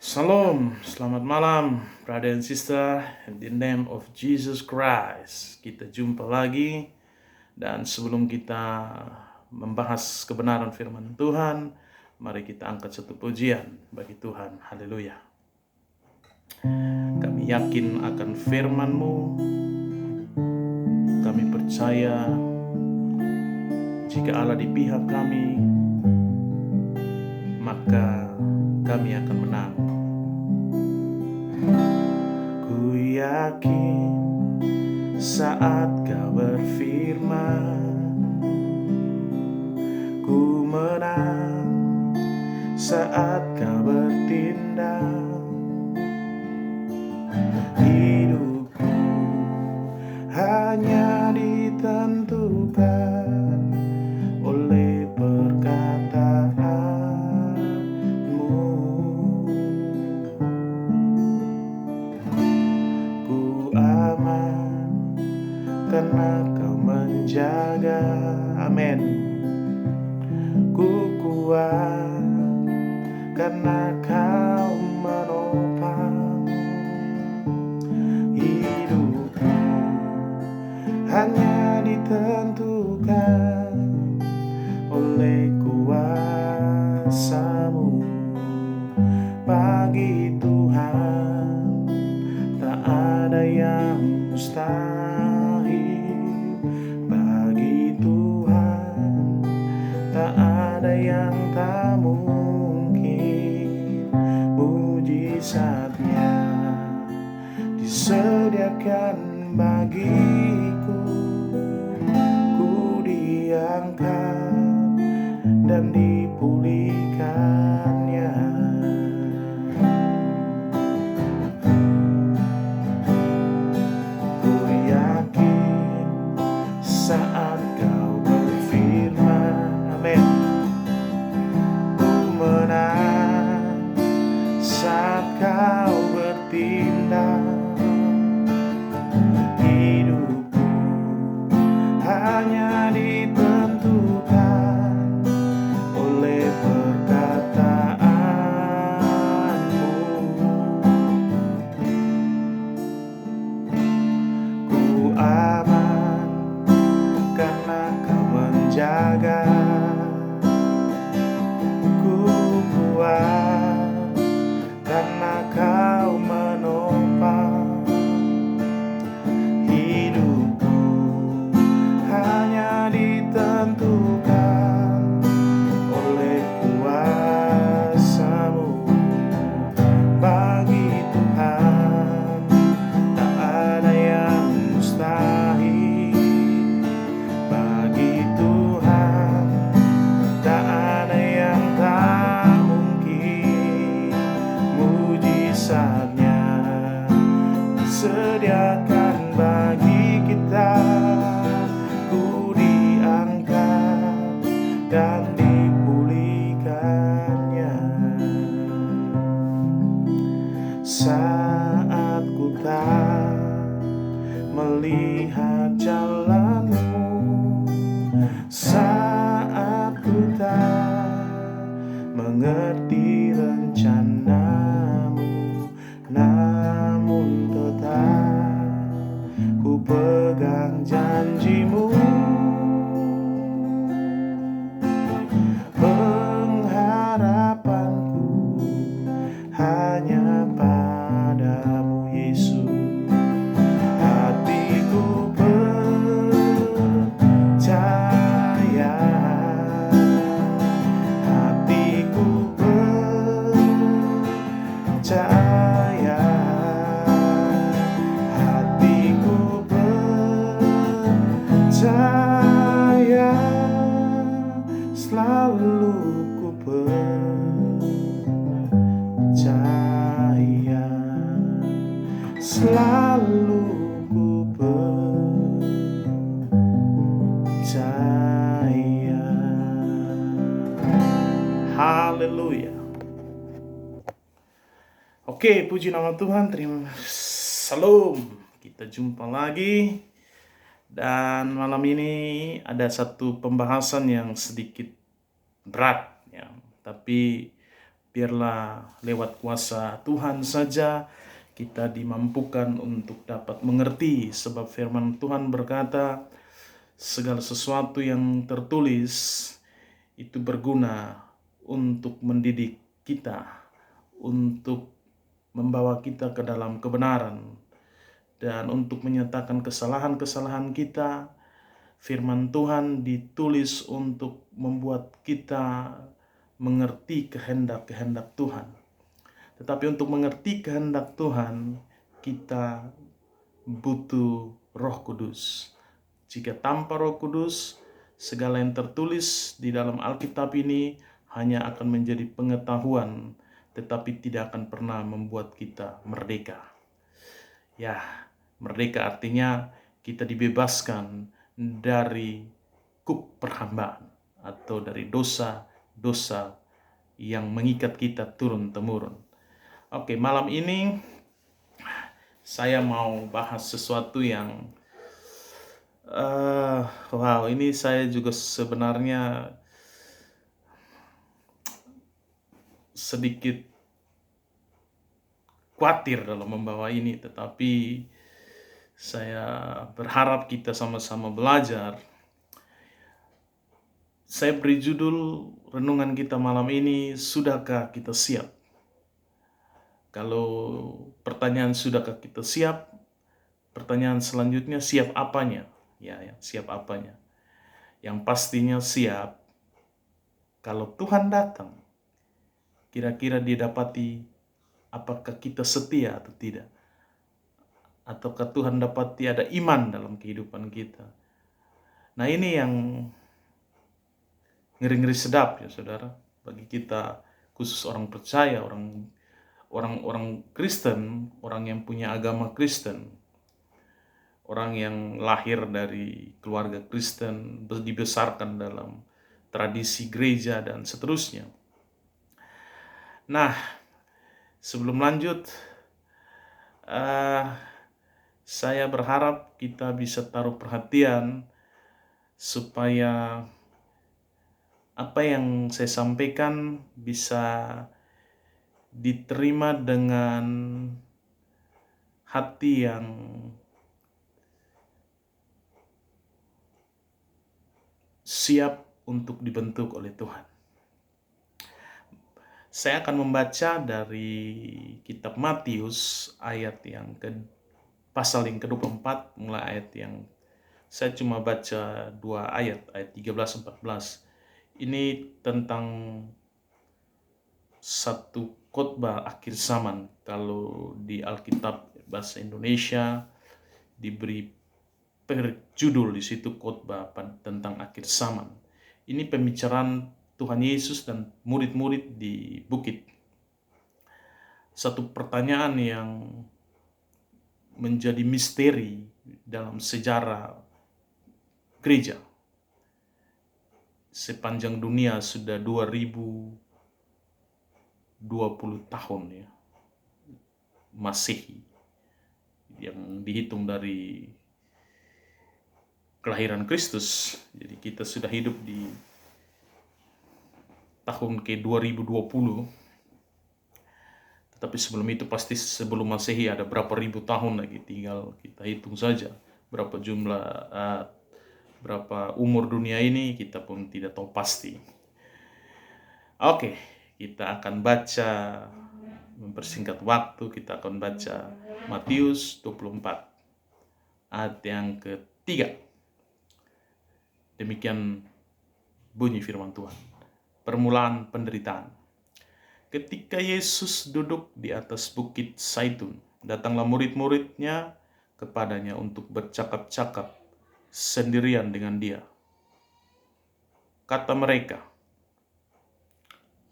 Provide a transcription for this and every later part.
Shalom, selamat malam, brother and sister. In the name of Jesus Christ, kita jumpa lagi. Dan sebelum kita membahas kebenaran firman Tuhan, mari kita angkat satu pujian bagi Tuhan. Haleluya. Kami yakin akan firman-Mu. Kami percaya jika Allah di pihak kami, maka kami akan menang. Ku yakin saat Kau berfirman, ku menang saat Kau bertindak. Hidupku hanya ditentukan oleh perkataan-Mu. Ku aman karena Kau menjaga. Amin. Ku kuat karena Kau menopang. Hidupku hanya ditentukan oleh kuasa-Mu. Bagi Tuhan tak ada yang mustahil. Bagi Tuhan tak ada yang tak mungkin. Mujizatnya disediakan bagiku. Ku diangkat dan dipulihkannya. Ku yakin saat Kau berfirman, amin, ku menang saat Kau bertindak. Hidupku hanya ditentukan oleh perkataan-Mu. Ku aman karena Kau menjaga. Ku kuat karena Kau menopang. Hidupku hanya ditentukan oleh kuasa-Mu. Bagi Tuhan tak ada yang mustahil. Bagi Tuhan tak ada yang tak mungkin. Mujizatnya disediakan bagi kita. Ku diangkat dan dipulihkannya. Saat ku tak melihat jalan-Mu, saat ku tak mengerti rencana-Mu, namun tetap ku pegang janji-Mu. Pengharapanku hanya padamu, Yesus. Hatiku percaya, hatiku percaya, hatiku percaya, selalu ku percaya, selalu ku percaya. Haleluya. Oke, puji nama Tuhan. Terima Salam. Kita jumpa lagi. Dan malam ini ada satu pembahasan yang sedikit berat ya, tapi biarlah lewat kuasa Tuhan saja kita dimampukan untuk dapat mengerti, sebab firman Tuhan berkata, segala sesuatu yang tertulis itu berguna untuk mendidik kita, untuk membawa kita ke dalam kebenaran, dan untuk menyatakan kesalahan-kesalahan kita. Firman Tuhan ditulis untuk membuat kita mengerti kehendak-kehendak Tuhan. Tetapi untuk mengerti kehendak Tuhan, kita butuh Roh Kudus. Jika tanpa Roh Kudus, segala yang tertulis di dalam Alkitab ini hanya akan menjadi pengetahuan, tetapi tidak akan pernah membuat kita merdeka. Ya, merdeka artinya kita dibebaskan dari kuk perhambaan atau dari dosa-dosa yang mengikat kita turun-temurun. Oke, malam ini saya mau bahas sesuatu yang ini saya juga sebenarnya sedikit khawatir dalam membawa ini, tetapi saya berharap kita sama-sama belajar. Saya beri judul renungan kita malam ini, sudahkah kita siap? Kalau pertanyaan sudahkah kita siap, pertanyaan selanjutnya siap apanya? Ya, siap apanya? Yang pastinya siap kalau Tuhan datang. Kira-kira didapati apakah kita setia atau tidak? Ataukah Tuhan dapati ada iman dalam kehidupan kita? Nah, ini yang ngeri-ngeri sedap ya saudara, bagi kita, khusus orang percaya, orang Kristen, orang yang punya agama Kristen, orang yang lahir dari keluarga Kristen, dibesarkan dalam tradisi gereja dan seterusnya. Nah, sebelum lanjut, saya berharap kita bisa taruh perhatian supaya apa yang saya sampaikan bisa diterima dengan hati yang siap untuk dibentuk oleh Tuhan. Saya akan membaca dari kitab Matius pasal yang ke-24, mulai ayat yang saya cuma baca 2 ayat 13-14. Ini tentang satu khotbah akhir zaman. Kalau di Alkitab bahasa Indonesia diberi judul di situ khotbah tentang akhir zaman. Ini pembicaraan Tuhan Yesus dan murid-murid di bukit. Satu pertanyaan yang menjadi misteri dalam sejarah gereja. Sepanjang dunia sudah 2020 tahun ya, Masehi, yang dihitung dari kelahiran Kristus. Jadi kita sudah hidup di tahun ke-2020. Tetapi sebelum itu pasti sebelum Masehi ada berapa ribu tahun lagi, tinggal kita hitung saja berapa jumlah berapa umur dunia ini, kita pun tidak tahu pasti. Oke, kita akan baca, mempersingkat waktu, kita akan baca Matius 24 ayat yang ketiga. Demikian bunyi firman Tuhan. Permulaan penderitaan. Ketika Yesus duduk di atas bukit Zaitun, datanglah murid-muridnya kepadanya untuk bercakap-cakap sendirian dengan dia. Kata mereka,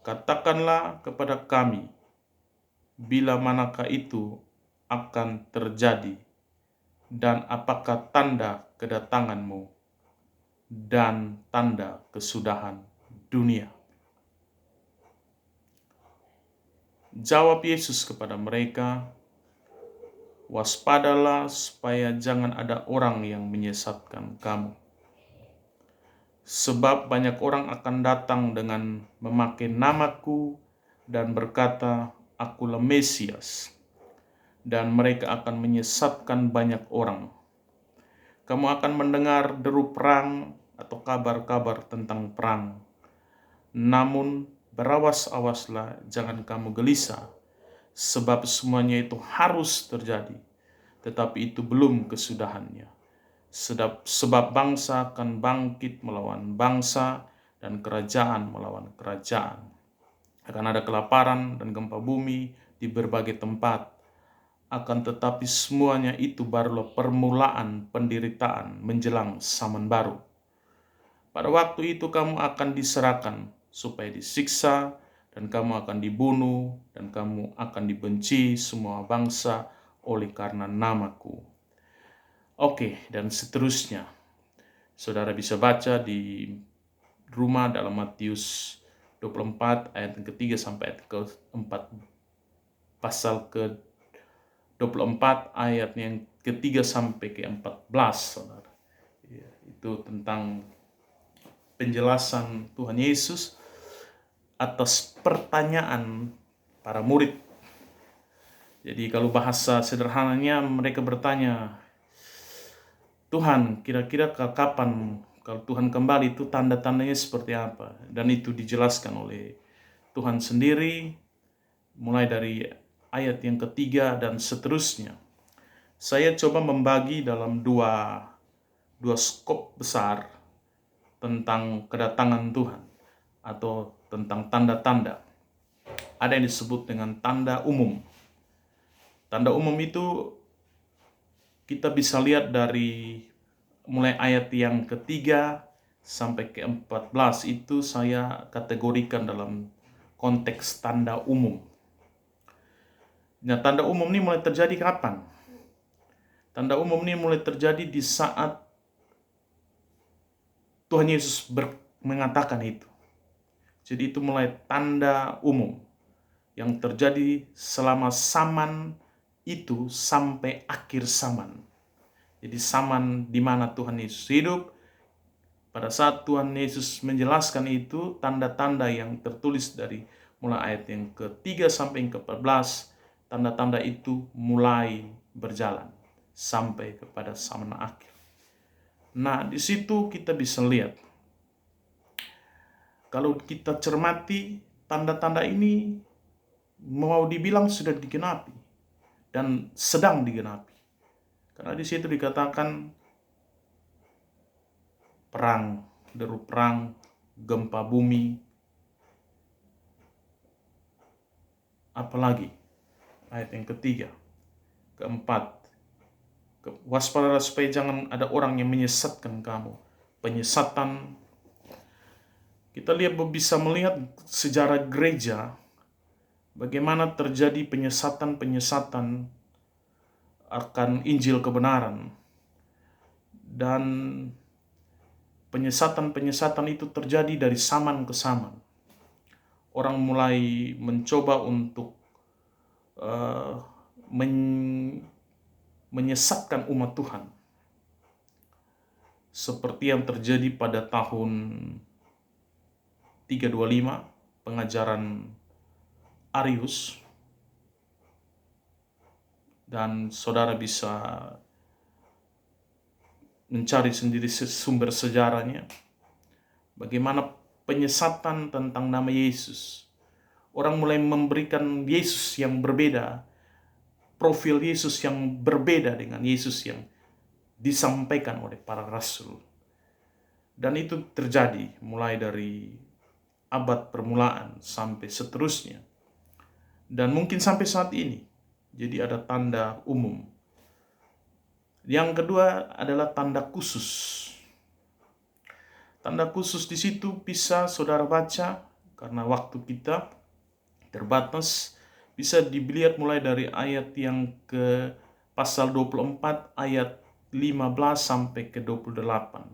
"Katakanlah kepada kami, bila manakah itu akan terjadi, dan apakah tanda kedatanganmu dan tanda kesudahan dunia?" Jawab Yesus kepada mereka, "Waspadalah supaya jangan ada orang yang menyesatkan kamu. Sebab banyak orang akan datang dengan memakai namaku dan berkata, "Akulah Mesias," dan mereka akan menyesatkan banyak orang. Kamu akan mendengar deru perang atau kabar-kabar tentang perang. Namun berawas-awaslah, jangan kamu gelisah, sebab semuanya itu harus terjadi, tetapi itu belum kesudahannya. Sebab bangsa akan bangkit melawan bangsa dan kerajaan melawan kerajaan. Akan ada kelaparan dan gempa bumi di berbagai tempat. Akan tetapi semuanya itu barulah permulaan penderitaan menjelang zaman baru. Pada waktu itu kamu akan diserahkan supaya disiksa, dan kamu akan dibunuh, dan kamu akan dibenci semua bangsa oleh karena namaku. Oke, dan seterusnya. Saudara bisa baca di rumah dalam Matius 24 ayat yang ketiga sampai ayat keempat. Pasal ke-24 ayat yang ketiga sampai ke-14, saudara. Ya, itu tentang penjelasan Tuhan Yesus atas pertanyaan para murid. Jadi kalau bahasa sederhananya mereka bertanya, "Tuhan, kira-kira kapan kalau Tuhan kembali itu tanda-tandanya seperti apa?" Dan itu dijelaskan oleh Tuhan sendiri mulai dari ayat yang ketiga dan seterusnya. Saya coba membagi dalam dua skop besar tentang kedatangan Tuhan atau tentang tanda-tanda. Ada yang disebut dengan tanda umum. Tanda umum itu kita bisa lihat dari mulai ayat yang ketiga sampai ke-14, itu saya kategorikan dalam konteks tanda umum. Nah, tanda umum ini mulai terjadi kapan? Tanda umum ini mulai terjadi di saat Tuhan Yesus mengatakan itu. Jadi itu mulai tanda umum yang terjadi selama zaman itu sampai akhir zaman. Jadi zaman di mana Tuhan Yesus hidup, pada saat Tuhan Yesus menjelaskan itu, tanda-tanda yang tertulis dari mulai ayat yang ke-3 sampai yang ke-14, tanda-tanda itu mulai berjalan sampai kepada zaman akhir. Nah, di situ kita bisa lihat, kalau kita cermati, tanda-tanda ini mau dibilang sudah digenapi dan sedang digenapi. Karena di situ dikatakan perang, deru perang, gempa bumi, apalagi ayat yang ketiga, keempat, waspadalah supaya jangan ada orang yang menyesatkan kamu. Penyesatan, kita lihat bisa melihat sejarah gereja, bagaimana terjadi penyesatan akan Injil kebenaran. Dan penyesatan itu terjadi dari zaman ke zaman. Orang mulai mencoba untuk menyesatkan umat Tuhan. Seperti yang terjadi pada tahun 325, pengajaran Arius. Dan saudara bisa mencari sendiri sumber sejarahnya. Bagaimana penyesatan tentang nama Yesus. Orang mulai memberikan Yesus yang berbeda, profil Yesus yang berbeda dengan Yesus yang disampaikan oleh para rasul. Dan itu terjadi mulai dari abad permulaan sampai seterusnya. Dan mungkin sampai saat ini. Jadi ada tanda umum. Yang kedua adalah tanda khusus. Tanda khusus di situ bisa saudara baca karena waktu kita terbatas. Bisa dilihat mulai dari ayat yang ke pasal 24 ayat 15 sampai ke 28.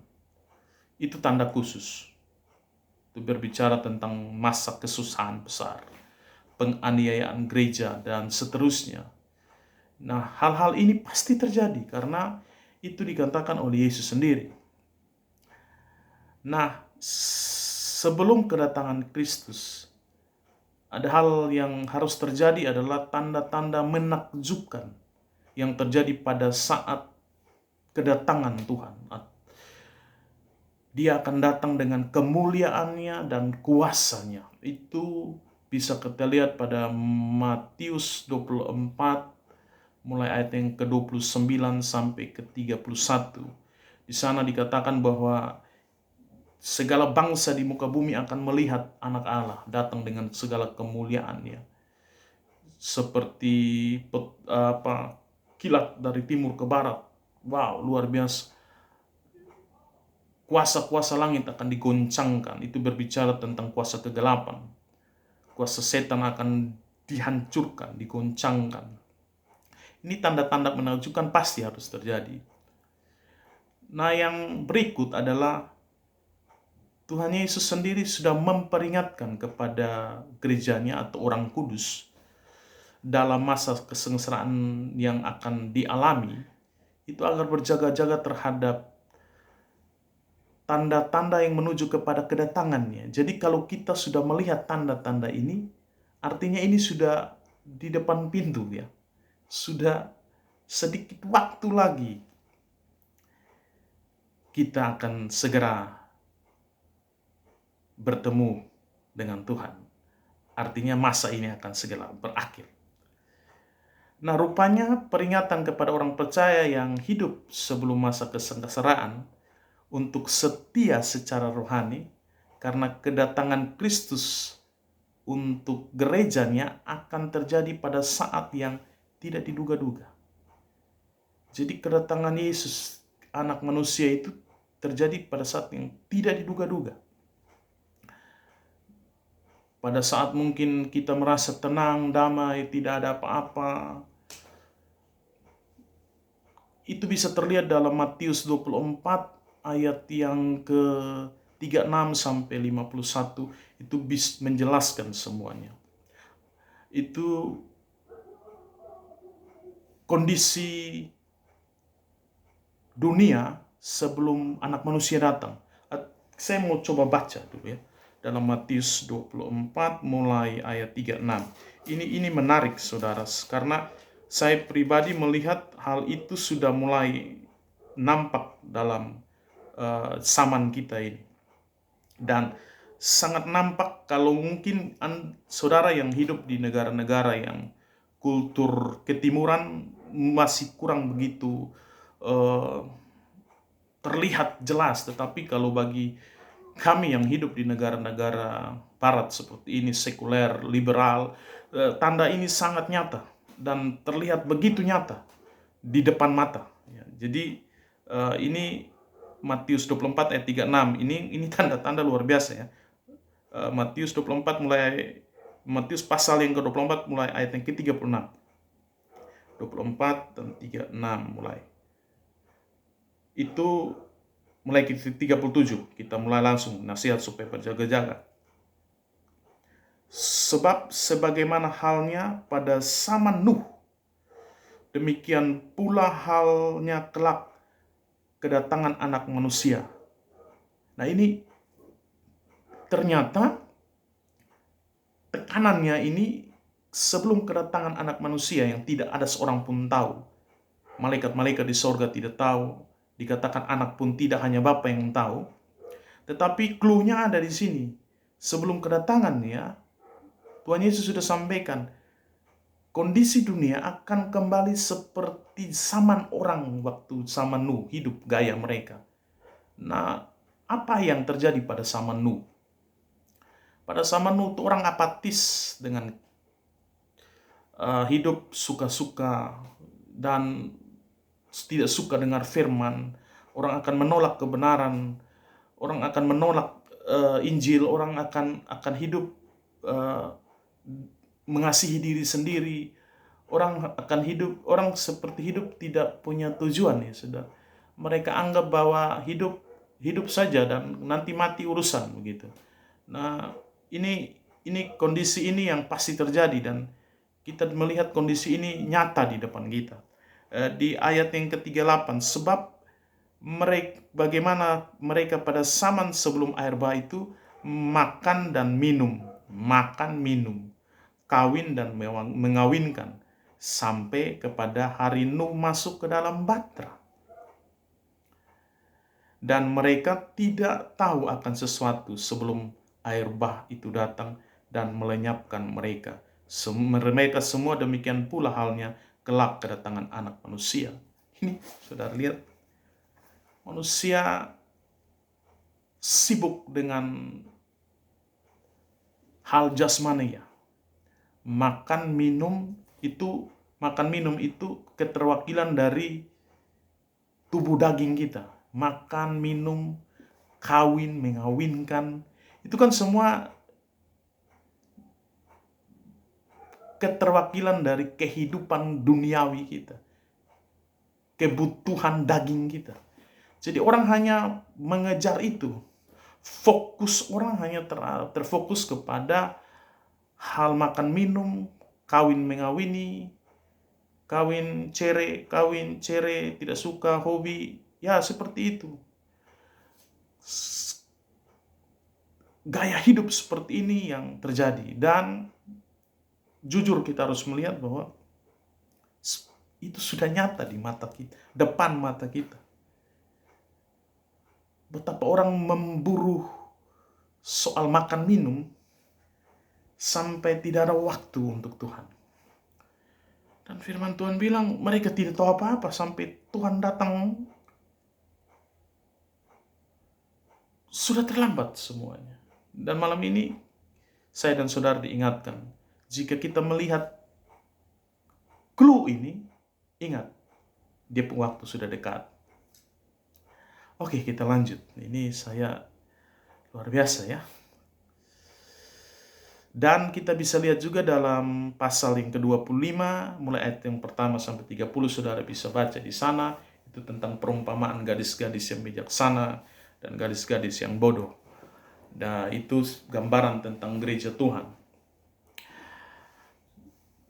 Itu tanda khusus. Itu berbicara tentang masa kesusahan besar, penganiayaan gereja, dan seterusnya. Nah, hal-hal ini pasti terjadi karena itu dikatakan oleh Yesus sendiri. Nah, sebelum kedatangan Kristus, Ada hal yang harus terjadi adalah tanda-tanda menakjubkan yang terjadi pada saat kedatangan Tuhan. Dia akan datang dengan kemuliaannya dan kuasanya. Itu bisa kita lihat pada Matius 24 mulai ayat yang ke-29 sampai ke-31. Di sana dikatakan bahwa segala bangsa di muka bumi akan melihat anak Allah datang dengan segala kemuliaannya. Seperti kilat dari timur ke barat. Wow, luar biasa. Kuasa-kuasa langit akan digoncangkan. Itu berbicara tentang kuasa kegelapan. Kuasa setan akan dihancurkan, digoncangkan. Ini tanda-tanda menunjukkan pasti harus terjadi. Nah, yang berikut adalah Tuhan Yesus sendiri sudah memperingatkan kepada gerejanya atau orang kudus dalam masa kesengsaraan yang akan dialami, itu agar berjaga-jaga terhadap tanda-tanda yang menuju kepada kedatangannya. Jadi kalau kita sudah melihat tanda-tanda ini, artinya ini sudah di depan pintu ya. Sudah sedikit waktu lagi kita akan segera bertemu dengan Tuhan. Artinya masa ini akan segera berakhir. Nah, rupanya peringatan kepada orang percaya yang hidup sebelum masa kesengsaraan untuk setia secara rohani, karena kedatangan Kristus untuk gerejanya akan terjadi pada saat yang tidak diduga-duga. Jadi kedatangan Yesus, anak manusia itu terjadi pada saat yang tidak diduga-duga. Pada saat mungkin kita merasa tenang, damai, tidak ada apa-apa. Itu bisa terlihat dalam Matius 24 ayat yang ke-36 sampai 51. Itu bisa menjelaskan semuanya. Itu kondisi dunia sebelum anak manusia datang. Saya mau coba baca dulu ya. Dalam Matius 24 mulai ayat 36. Ini menarik saudara, karena saya pribadi melihat hal itu sudah mulai nampak dalam zaman kita ini. Dan sangat nampak kalau mungkin saudara yang hidup di negara-negara yang kultur ketimuran masih kurang begitu terlihat jelas. Tetapi kalau bagi kami yang hidup di negara-negara barat seperti ini, sekuler, liberal, tanda ini sangat nyata dan terlihat begitu nyata di depan mata. Jadi ini Matius 24 ayat 36, ini tanda-tanda luar biasa ya. Matius 24 mulai, Matius pasal yang ke-24 mulai ayat yang ke-36. 24 dan 36 mulai. Itu mulai ke-37, kita mulai langsung nasihat supaya berjaga-jaga. Sebab sebagaimana halnya pada zaman Nuh, demikian pula halnya kelak kedatangan anak manusia. Nah, ini ternyata tekanannya ini sebelum kedatangan anak manusia yang tidak ada seorang pun tahu. Malaikat-malaikat di sorga tidak tahu. Dikatakan anak pun tidak, hanya Bapa yang tahu. Tetapi clue-nya ada di sini. Sebelum kedatangannya, Tuhan Yesus sudah sampaikan, kondisi dunia akan kembali seperti zaman orang waktu zaman Nuh hidup gaya mereka. Nah, apa yang terjadi pada zaman Nuh? Pada zaman Nuh itu orang apatis dengan hidup suka-suka dan tidak suka dengar firman. Orang akan menolak kebenaran, orang akan menolak Injil, orang akan hidup mengasihi diri sendiri. Orang akan hidup, orang seperti hidup tidak punya tujuan ya saudara. Mereka anggap bahwa hidup saja dan nanti mati urusan begitu. Nah, ini kondisi ini yang pasti terjadi dan kita melihat kondisi ini nyata di depan kita. Di ayat yang ke-38, sebab bagaimana mereka pada zaman sebelum air bah itu makan dan minum, kawin dan mengawinkan sampai kepada hari Nuh masuk ke dalam Batra. Dan mereka tidak tahu akan sesuatu sebelum air bah itu datang dan melenyapkan mereka. Mereka semua demikian pula halnya kelak kedatangan Anak Manusia. Ini saudara lihat, manusia sibuk dengan hal jasmani ya. Makan minum itu keterwakilan dari tubuh daging kita. Makan, minum, kawin, mengawinkan, itu kan semua keterwakilan dari kehidupan duniawi kita, kebutuhan daging kita. Jadi orang hanya mengejar itu. Fokus orang hanya terfokus kepada hal makan minum, kawin mengawini, kawin cere, tidak suka, hobi, ya seperti itu. Gaya hidup seperti ini yang terjadi. Dan jujur kita harus melihat bahwa itu sudah nyata di mata kita, depan mata kita. Betapa orang memburu soal makan minum sampai tidak ada waktu untuk Tuhan. Dan firman Tuhan bilang mereka tidak tahu apa-apa sampai Tuhan datang. Sudah terlambat semuanya. Dan malam ini saya dan saudara diingatkan, jika kita melihat clue ini, ingat, dia waktu sudah dekat. Oke, kita lanjut. Ini saya luar biasa ya. Dan kita bisa lihat juga dalam pasal yang ke-25, mulai ayat yang pertama sampai 30, saudara bisa baca di sana. Itu tentang perumpamaan gadis-gadis yang bijaksana dan gadis-gadis yang bodoh. Dan itu gambaran tentang gereja Tuhan.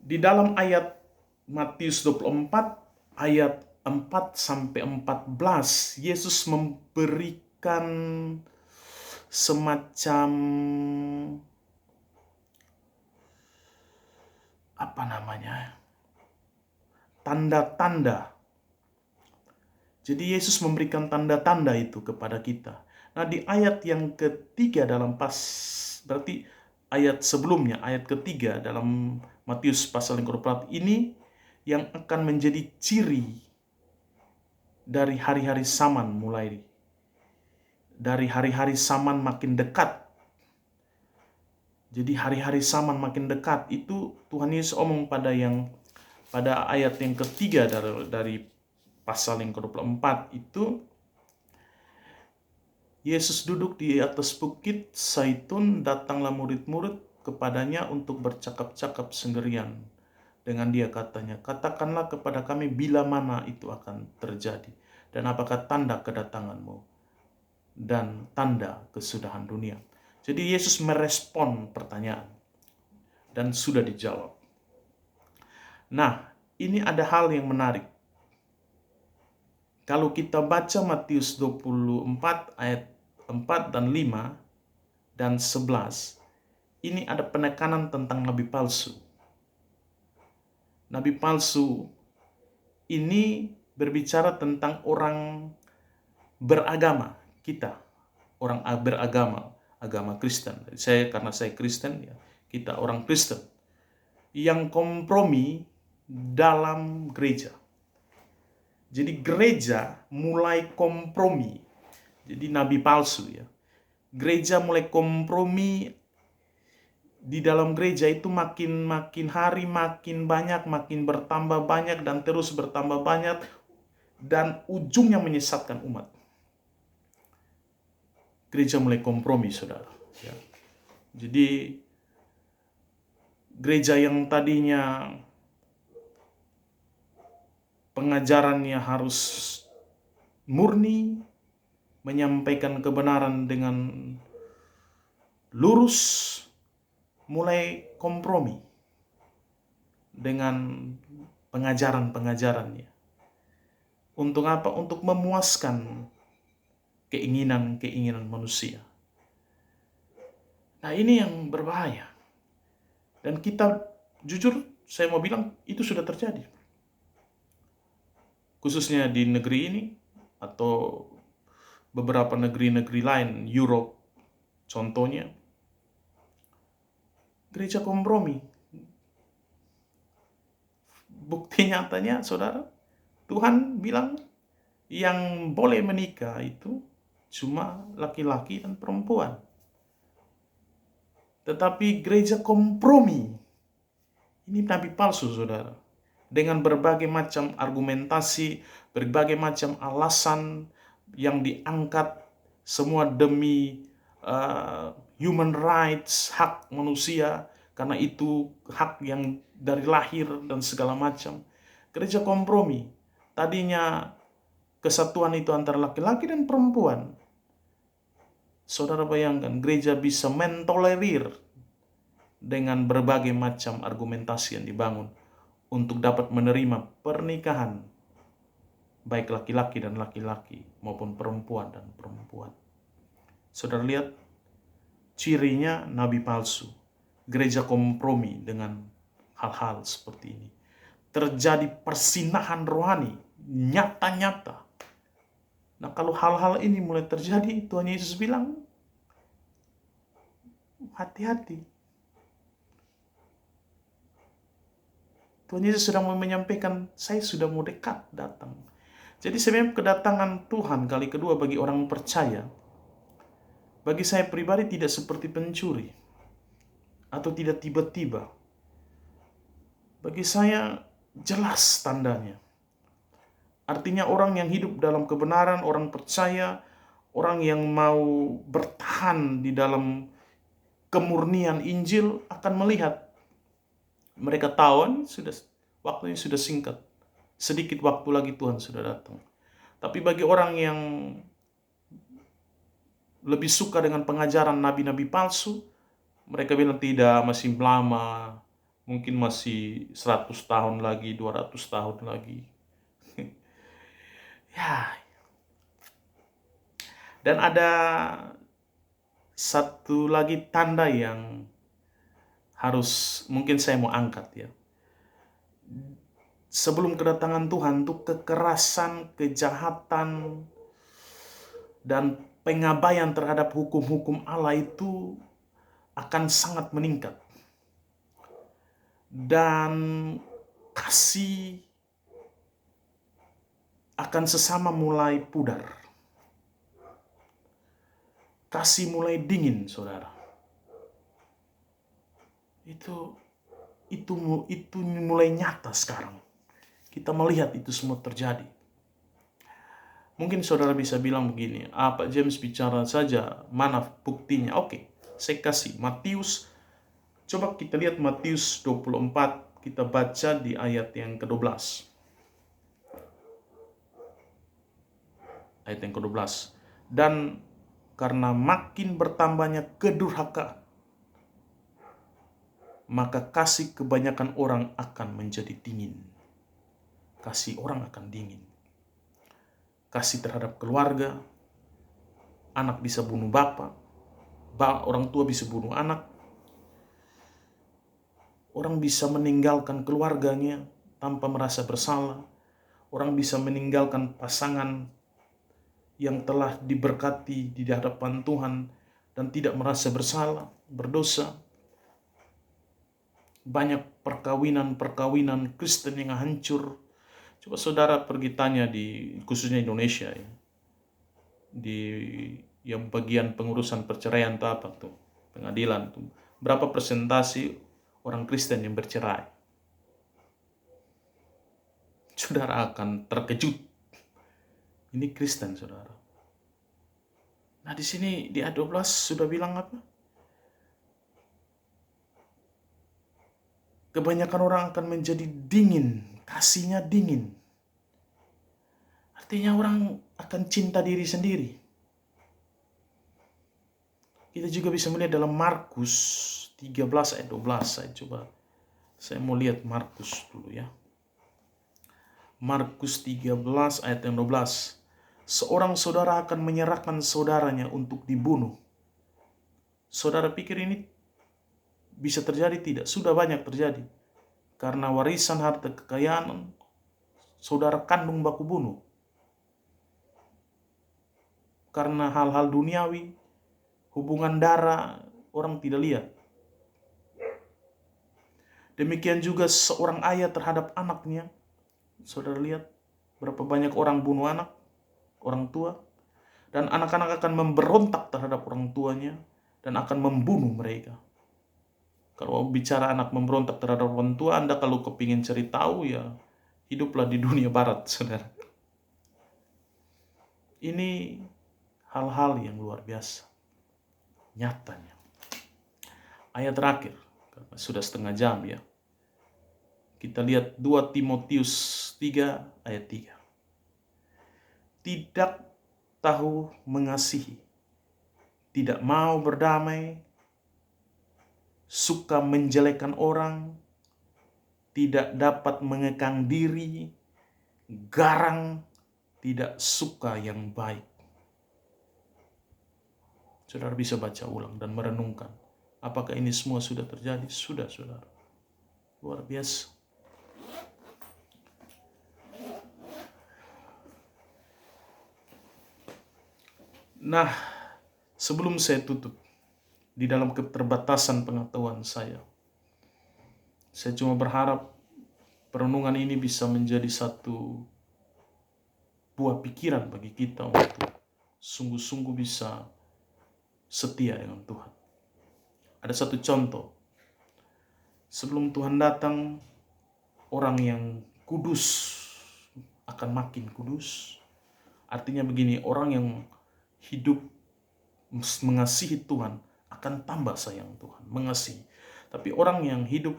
Di dalam ayat Matius 24, ayat 4 sampai 14, Yesus memberikan semacam tanda-tanda. Jadi Yesus memberikan tanda-tanda itu kepada kita. Nah, di ayat yang ketiga berarti ayat sebelumnya, ayat ketiga dalam Matius pasal yang ke-24 ini yang akan menjadi ciri dari hari-hari zaman, mulai dari hari-hari zaman makin dekat. Jadi hari-hari zaman makin dekat itu Tuhan Yesus omong pada ayat yang ketiga dari pasal yang ke-24 itu, Yesus duduk di atas bukit Zaitun, datanglah murid-murid kepadanya untuk bercakap-cakap sendirian. Dengan dia katanya, katakanlah kepada kami bila mana itu akan terjadi, dan apakah tanda kedatanganmu dan tanda kesudahan dunia. Jadi Yesus merespon pertanyaan dan sudah dijawab. Nah, ini ada hal yang menarik. Kalau kita baca Matius 24 ayat 4 dan 5 dan 11, ini ada penekanan tentang nabi palsu. Nabi palsu ini berbicara tentang orang beragama, kita, orang beragama, agama Kristen. Karena saya Kristen, ya, kita orang Kristen yang kompromi dalam gereja. Jadi gereja mulai kompromi. Jadi nabi palsu ya. Gereja mulai kompromi. Di dalam gereja itu makin hari makin banyak, makin bertambah banyak dan terus bertambah banyak, dan ujungnya menyesatkan umat. Gereja mulai kompromi, saudara. Ya. Jadi gereja yang tadinya pengajarannya harus murni, menyampaikan kebenaran dengan lurus, mulai kompromi dengan pengajarannya. Untuk apa? Untuk memuaskan keinginan manusia. Nah, ini yang berbahaya. Dan kita, jujur saya mau bilang, itu sudah terjadi. Khususnya di negeri ini atau beberapa negeri-negeri lain, Europe contohnya, gereja kompromi. Bukti nyatanya, saudara, Tuhan bilang yang boleh menikah itu cuma laki-laki dan perempuan. Tetapi gereja kompromi, ini nabi palsu, saudara. Dengan berbagai macam argumentasi, berbagai macam alasan yang diangkat, semua demi human rights, hak manusia, karena itu hak yang dari lahir dan segala macam. Gereja kompromi, tadinya kesatuan itu antara laki-laki dan perempuan. Saudara bayangkan, gereja bisa mentolerir dengan berbagai macam argumentasi yang dibangun untuk dapat menerima pernikahan baik laki-laki dan laki-laki maupun perempuan dan perempuan. Saudara lihat cirinya nabi palsu, gereja kompromi dengan hal-hal seperti ini. Terjadi persinahan rohani nyata-nyata. Nah, kalau hal-hal ini mulai terjadi, Tuhan Yesus bilang, hati-hati. Tuhan Yesus sedang menyampaikan, saya sudah mau dekat datang. Jadi sebenarnya kedatangan Tuhan kali kedua bagi orang percaya, bagi saya pribadi tidak seperti pencuri, atau tidak tiba-tiba. Bagi saya jelas tandanya. Artinya orang yang hidup dalam kebenaran, orang percaya, orang yang mau bertahan di dalam kemurnian Injil akan melihat. Mereka tahu waktunya sudah singkat. Sedikit waktu lagi Tuhan sudah datang. Tapi bagi orang yang lebih suka dengan pengajaran nabi-nabi palsu, mereka bilang tidak, masih lama, mungkin masih 100 tahun lagi, 200 tahun lagi. Ya. Dan ada satu lagi tanda yang harus mungkin saya mau angkat ya. Sebelum kedatangan Tuhan tuh kekerasan, kejahatan, dan pengabaian terhadap hukum-hukum Allah itu akan sangat meningkat. Dan kasih akan sesama mulai pudar. Kasih mulai dingin, saudara. Itu mulai nyata sekarang. Kita melihat itu semua terjadi. Mungkin saudara bisa bilang begini, Pak James bicara saja, mana buktinya? Oke, saya kasih Matius. Coba kita lihat Matius 24, kita baca di ayat yang ke-12. Ayat yang ke-12. Dan karena makin bertambahnya kedurhakaan, maka kasih kebanyakan orang akan menjadi dingin. Kasih orang akan dingin. Kasih terhadap keluarga, anak bisa bunuh bapak, orang tua bisa bunuh anak, orang bisa meninggalkan keluarganya tanpa merasa bersalah, orang bisa meninggalkan pasangan yang telah diberkati di hadapan Tuhan dan tidak merasa bersalah, berdosa. Banyak perkawinan Kristen yang hancur. Coba saudara pergi tanya khususnya Indonesia ya, di yang bagian pengurusan perceraian atau apa tuh, pengadilan tuh, berapa persentase orang Kristen yang bercerai? Saudara akan terkejut. Ini Kristen, saudara. Nah, di sini di ayat 12 sudah bilang apa? Kebanyakan orang akan menjadi dingin, kasihnya dingin. Artinya orang akan cinta diri sendiri. Kita juga bisa melihat dalam Markus 13 ayat 12. Saya mau lihat Markus dulu ya. Markus 13 ayat 12. Seorang saudara akan menyerahkan saudaranya untuk dibunuh. Saudara pikir ini bisa terjadi? Tidak, sudah banyak terjadi. Karena warisan harta kekayaan saudara kandung baku bunuh. Karena hal-hal duniawi, hubungan darah, orang tidak lihat. Demikian juga seorang ayah terhadap anaknya. Saudara lihat berapa banyak orang bunuh anak, orang tua. Dan anak-anak akan memberontak terhadap orang tuanya dan akan membunuh mereka. Kalau bicara anak memberontak terhadap orang tua, Anda kalau kepingin cari tahu ya hiduplah di dunia barat, saudara. Ini hal-hal yang luar biasa. Nyatanya. Ayat terakhir, karena sudah setengah jam ya. Kita lihat 2 Timotius 3 ayat 3. Tidak tahu mengasihi, tidak mau berdamai, suka menjelekkan orang, tidak dapat mengekang diri, garang, tidak suka yang baik. Saudara bisa baca ulang dan merenungkan. Apakah ini semua sudah terjadi? Sudah, saudara. Luar biasa. Nah, sebelum saya tutup, di dalam keterbatasan pengetahuan saya cuma berharap perenungan ini bisa menjadi satu buah pikiran bagi kita untuk sungguh-sungguh bisa setia dengan Tuhan. Ada satu contoh. Sebelum Tuhan datang, orang yang kudus akan makin kudus. Artinya begini, orang yang hidup mengasihi Tuhan akan tambah sayang Tuhan, mengasihi. Tapi orang yang hidup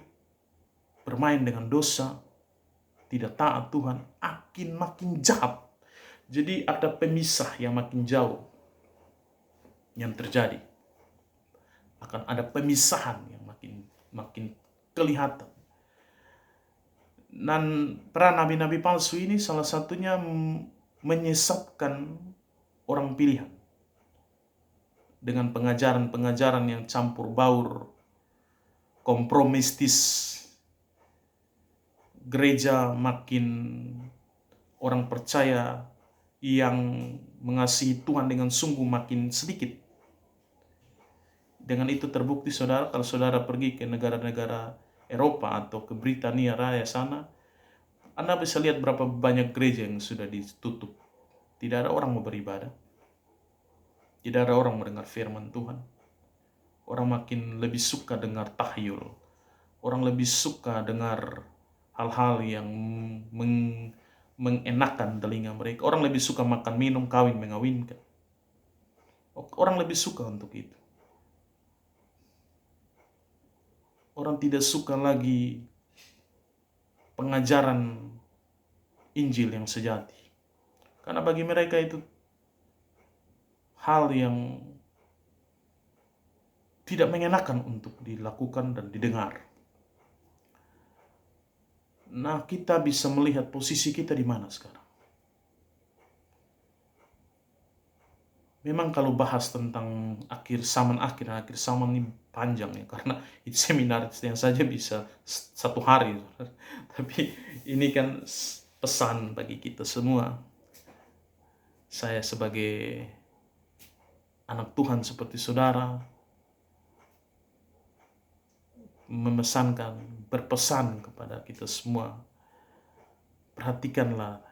bermain dengan dosa, tidak taat Tuhan, akan makin jahat. Jadi ada pemisah yang makin jauh yang terjadi. Akan ada pemisahan yang makin kelihatan. Dan peran nabi-nabi palsu ini salah satunya menyesatkan orang pilihan dengan pengajaran-pengajaran yang campur baur, kompromistis. Gereja makin orang percaya yang mengasihi Tuhan dengan sungguh makin sedikit. Dengan itu terbukti saudara, kalau saudara pergi ke negara-negara Eropa atau ke Britania Raya sana, Anda bisa lihat berapa banyak gereja yang sudah ditutup. Tidak ada orang mau beribadah. Tidak ada orang mendengar firman Tuhan. Orang makin lebih suka dengar tahyul. Orang lebih suka dengar hal-hal yang mengenakan telinga mereka. Orang lebih suka makan, minum, kawin, mengawinkan. Orang lebih suka untuk itu. Orang tidak suka lagi pengajaran Injil yang sejati. Karena bagi mereka itu hal yang tidak mengenakan untuk dilakukan dan didengar. Nah, kita bisa melihat posisi kita di mana sekarang. Memang kalau bahas tentang akhir zaman ini panjang ya, karena itu seminar yang saja bisa 1 hari. Tapi ini kan pesan bagi kita semua. Saya sebagai anak Tuhan seperti saudara berpesan kepada kita semua. Perhatikanlah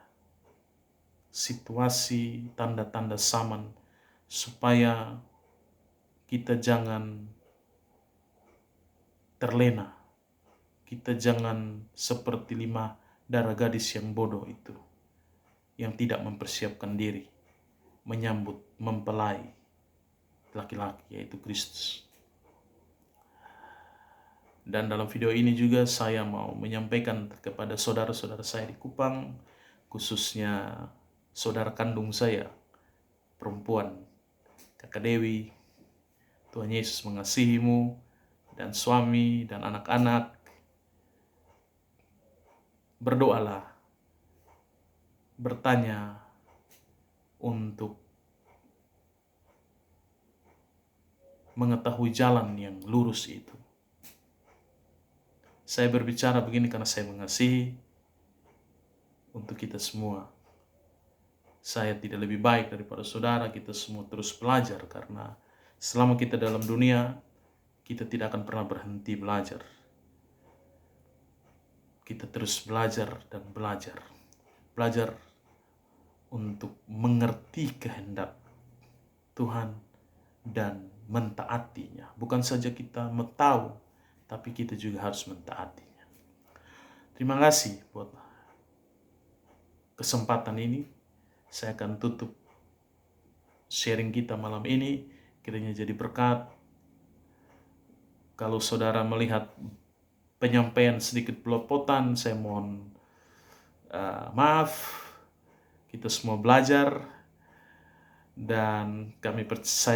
situasi, tanda-tanda zaman, supaya kita jangan terlena. Kita jangan seperti 5 darah gadis yang bodoh itu, yang tidak mempersiapkan diri menyambut mempelai laki-laki, yaitu Kristus. Dan dalam video ini juga saya mau menyampaikan kepada saudara-saudara saya di Kupang, khususnya saudara kandung saya, perempuan, Kakak Dewi, Tuhan Yesus mengasihimu, dan suami dan anak-anak. Berdoalah, bertanya untuk mengetahui jalan yang lurus itu. Saya berbicara begini karena saya mengasihi untuk kita semua. Saya tidak lebih baik daripada saudara, kita semua terus belajar karena selama kita dalam dunia, kita tidak akan pernah berhenti belajar. Kita terus belajar dan belajar. Belajar untuk mengerti kehendak Tuhan dan mentaatinya. Bukan saja kita tahu, tapi kita juga harus mentaatinya. Terima kasih buat kesempatan ini. Saya akan tutup sharing kita malam ini. Kiranya jadi berkat. Kalau saudara melihat penyampaian sedikit pelopotan, saya mohon maaf. Kita semua belajar dan kami percaya